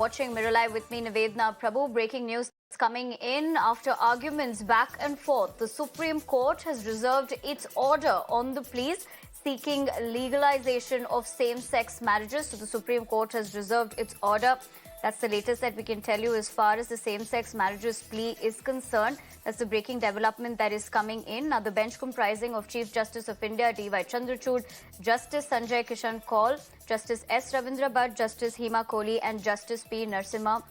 Watching Mirror Live with me, Nivedna Prabhu. Breaking news coming in after arguments back and forth. The Supreme Court has reserved its order on the pleas seeking legalization of same-sex marriages. So the Supreme Court has reserved its order. That's the latest that we can tell you as far as the same-sex marriages plea is concerned. That's the breaking development that is coming in. Now, the bench comprising of Chief Justice of India, D.Y. Chandrachud, Justice Sanjay Kishan Kaul, Justice SR Bhat, Justice Hima Kohl and Justice P. Narasimha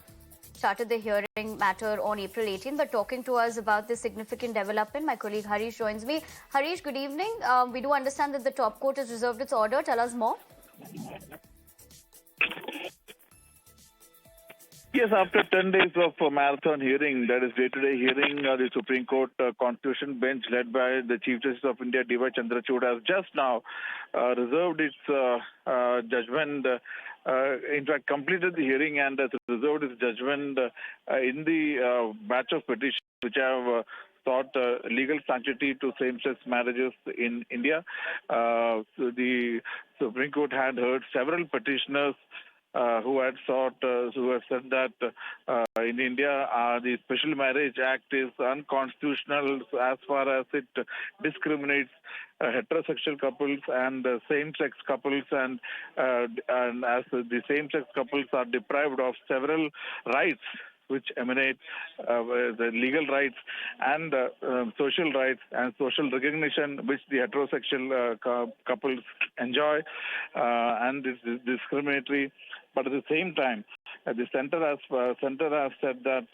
started the hearing matter on April 18. But talking to us about this significant development, my colleague Harish joins me. Harish, good evening. We do understand that the top court has reserved its order. Tell us more. Yes, after 10 days of marathon hearing, that is day-to-day hearing, the Supreme Court Constitution Bench led by the Chief Justice of India, D.Y. Chandrachud, has just now reserved its judgment, in fact, completed the hearing and has reserved its judgment in the batch of petitions which have sought legal sanctity to same-sex marriages in India. So the Supreme Court had heard several petitioners who had said that in India the Special Marriage Act is unconstitutional as far as it discriminates heterosexual couples and same-sex couples, and as the same-sex couples are deprived of several rights which emanate the legal rights and social rights and social recognition which the heterosexual couples enjoy, and this is discriminatory. But at the same time, the center has said that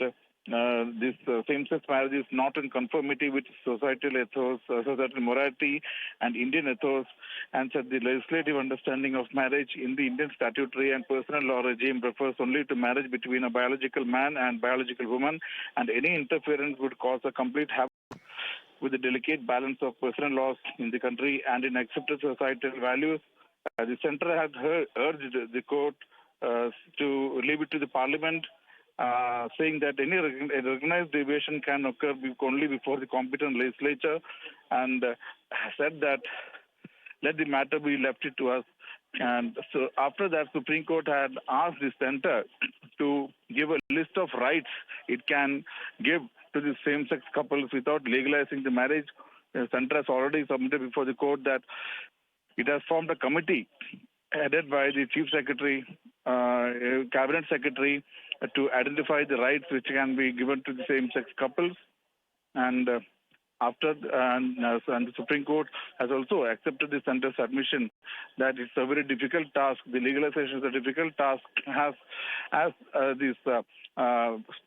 this same-sex marriage is not in conformity with societal ethos, societal morality, and Indian ethos, and said the legislative understanding of marriage in the Indian statutory and personal law regime refers only to marriage between a biological man and biological woman, and any interference would cause a complete havoc with the delicate balance of personal laws in the country and in accepted societal values. The center had urged the court to leave it to the parliament, saying that any recognized deviation can occur only before the competent legislature, and said that let the matter be left to us. And so after that, Supreme Court had asked the center to give a list of rights it can give to the same-sex couples without legalizing the marriage. The center has already submitted before the court that it has formed a committee headed by the Chief Secretary, Cabinet Secretary, to identify the rights which can be given to the same-sex couples. And the Supreme Court has also accepted the center's admission that it's a very difficult task. The legalization is a difficult task as these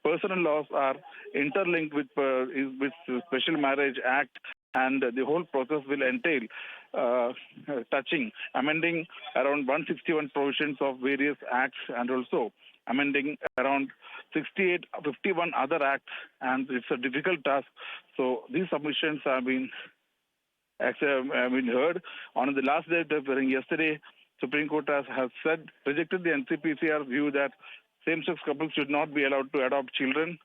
personal laws are interlinked with Special Marriage Act, and the whole process will entail amending around 161 provisions of various acts, and also amending around 51 other acts, and it's a difficult task. So these submissions have been heard. On the last day of the hearing yesterday, Supreme Court has rejected the NCPCR view that same-sex couples should not be allowed to adopt children,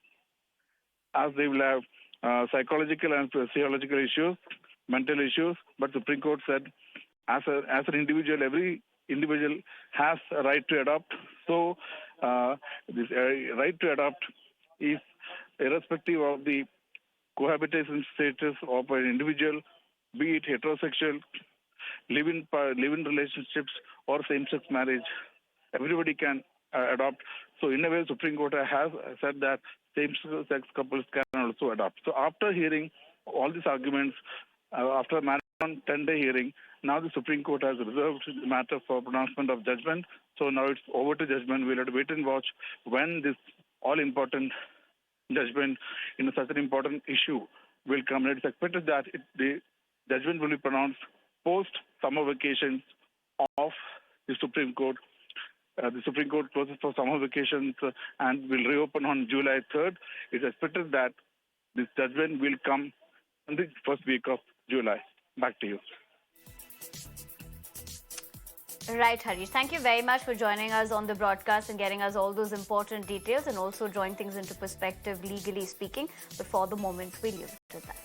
as they will have psychological and physiological issues, mental issues. But Supreme Court said, as an individual, every individual has a right to adopt. So this right to adopt is irrespective of the cohabitation status of an individual, be it heterosexual, live-in relationships, or same-sex marriage. Everybody can adopt. So in a way, Supreme Court has said that same-sex couples can also adopt. So after hearing all these arguments, after a marathon 10-day hearing, now the Supreme Court has reserved the matter for pronouncement of judgment. So now it's over to judgment. We'll have to wait and watch when this all-important judgment in such an important issue will come. It's expected that the judgment will be pronounced post-summer vacations of the Supreme Court. The Supreme Court closes for summer vacations and will reopen on July 3rd. It's expected that this judgment will come in the first week of July. Back to you. Right, Harish. Thank you very much for joining us on the broadcast and getting us all those important details, and also drawing things into perspective, legally speaking. But for the moment, we leave it at that.